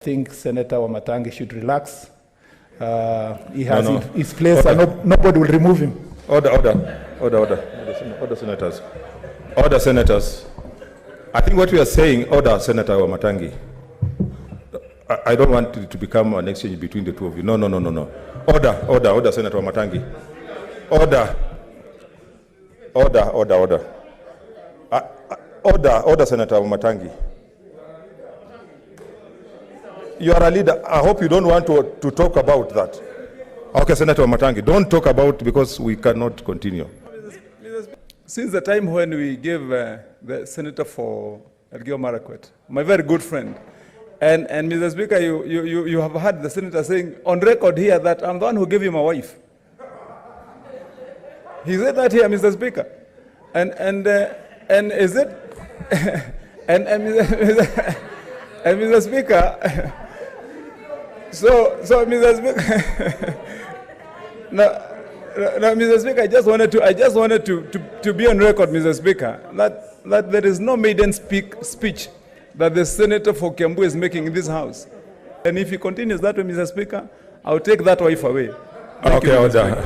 I think Senator Wamatangi should relax. He has his place and nobody will remove him. Order, senators. Order, senators. I think what we are saying, order, Senator Wamatangi. I don't want it to become an exchange between the two of you. No. Order, Senator Wamatangi. Order, Senator Wamatangi. You are a leader. I hope you don't want to talk about that. Okay, Senator Wamatangi, don't talk about because we cannot continue. Since the time when we gave the senator for Elgeyo Marakwet, my very good friend, and Mr. Speaker, you have heard the senator saying on record here that I'm the one who gave you my wife. He said that here, Mr. Speaker, and is it and Mr. Speaker. So Mr. Speaker, now, Mr. Speaker, I just wanted to be on record, Mr. Speaker, that there is no maiden speech that the senator for Kiambu is making in this house. And if he continues that way, Mr. Speaker, I'll take that wife away. Okay, order.